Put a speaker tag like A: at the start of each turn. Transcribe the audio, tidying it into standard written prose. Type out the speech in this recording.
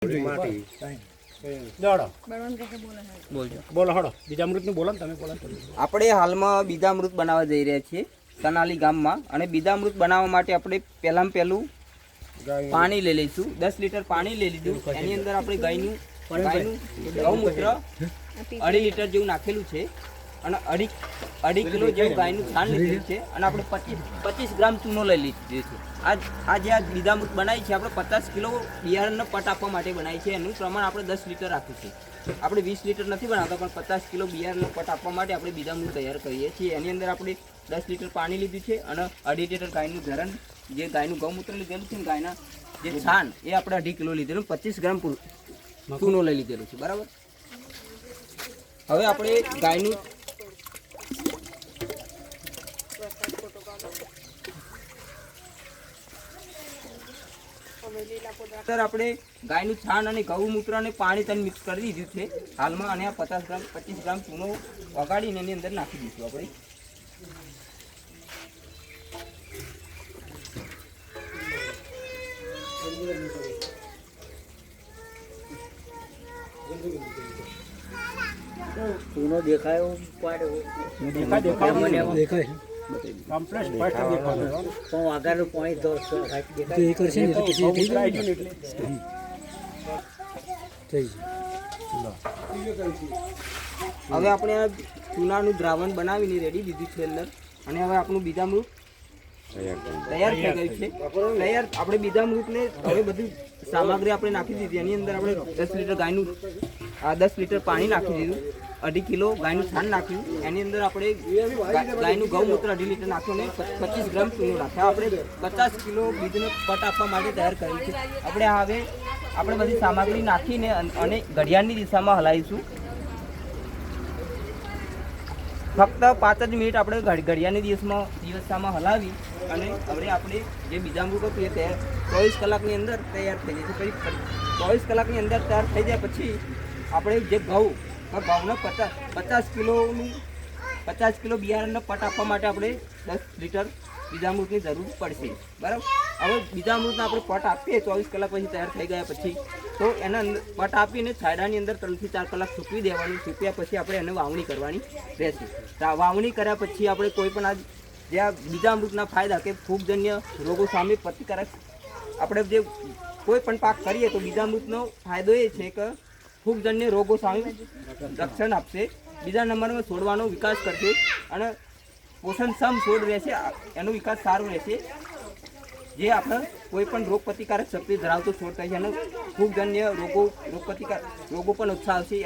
A: આપણે હાલમાં બીજામૃત બનાવવા જઈ રહ્યા છીએ સનાલી ગામમાં અને બીજામૃત બનાવવા માટે આપણે પહેલામાં પહેલું પાણી લઈ લઈશું 10 લીટર પાણી લઈ લીધું એની અંદર આપણે ગાયનું ગૌમૂત્ર 2.5 લીટર જેવું નાખેલું છે અને 2.5 કિલો જેવું ગાયનું છાણ લીધેલું છે અને આપણે 25 ગ્રામ ચૂનો લઈ લીધો છે. આ જે આ બીજામૃત બનાવી છે આપણે 50 કિલો બિયારણનો પટ આપવા માટે બનાવી છે. એનું પ્રમાણ આપણે 10 લીટર રાખ્યું છે. આપણે 20 લીટર નથી બનાવતા પણ 50 કિલો બિયારણનો પટ આપવા માટે આપણે બીજામૃત તૈયાર કરીએ છીએ. એની અંદર આપણે 10 લીટર પાણી લીધું છે અને 2.5 લીટર ગાયનું ધરણ જે ગાયનું ગૌમૂત્ર લીધેલું છે ને ગાયના જે છાણ એ આપણે 2.5 કિલો લીધેલું 25 ગ્રામ ચૂનો લઈ લીધેલું છે. બરાબર. હવે આપણે ગાયનું આપણે ગાયનું છાણ અને ગૌમૂત્ર અને પાણી તને મિક્સ કરી દીધું છે હાલમાં અને આ 25 ગ્રામ ચૂનો વગાડીને એની અંદર નાખી દઈશું આપણે.
B: ચૂનો દેખાયો દેખાય કમ્પ્લેટ પાછળ દેખાય તો આગળ પાણી તો એ કરશે ને તો પછી થઈ જાય
A: હવે આપણે આ ચૂનાનું દ્રાવણ બનાવીને રેડી દીધું છે અંદર અને હવે આપણું બીજામૃત તૈયાર થઈ ગયું છે. તૈયાર આપણે બીજામૃતને હવે બધું સામગ્રી આપણે નાખી દીધી. એની અંદર આપણે 10 લીટર ગાયનું 10 લીટર પાણી નાખી દીધું, 2.5 કિલો ગાયનું છાણ નાખ્યું, એની અંદર આપણે ગાયનું ગૌમૂત્ર 2.5 લીટર નાખ્યું અને 25 ગ્રામ ચૂનો નાખ્યો. આપણે 50 કિલો બીજનો પટ આપવા માટે તૈયાર કર્યું છે. આપણે બધી સામગ્રી નાખીને અને ઘડિયાળની દિશામાં હલાવીશું. ફક્ત 5 જ મિનિટ આપણે ઘડિયાળની દિશામાં હલાવી અને હવે આપણે જે બીજામૃત હતું એ 24 કલાકની અંદર તૈયાર થઈ જાય છે. પછી 24 કલાકની અંદર તૈયાર થઈ જાય પછી આપણે જે ઘઉંનો 50 કિલો બિયારણનો પટ આપવા માટે આપણે 10 લીટર બીજામૃતની જરૂર પડશે. બરાબર. હવે બીજામૃતને આપણે પટ આપીએ 24 કલાક પછી તૈયાર થઈ ગયા પછી તો એના પટ આપીને છાયડાની અંદર 3 થી 4 કલાક સૂકવી દેવાનું. સૂક્યા પછી આપણે એને વાવણી કરવાની રહેશે. વાવણી કર્યા પછી આપણે કોઈ પણ જે આ બીજામૃતના ફાયદા કે ફૂગજન્ય રોગો સામે પ્રતિકારક આપણે જે કોઈ પણ પાક કરીએ તો બીજામૃતનો ફાયદો એ છે કે ફૂગજન્ય રોગો સામે રક્ષણ આપશે. બીજા નંબરમાં છોડવાનો વિકાસ કરશે અને પોષણક્ષમ છોડ રહેશે, એનો વિકાસ સારો રહેશે. જે આપણે કોઈ પણ રોગ પ્રતિકારક શક્તિ ધરાવતો છોડ થાય છે અને ફૂગજન્ય રોગો પણ ઓછા આવશે.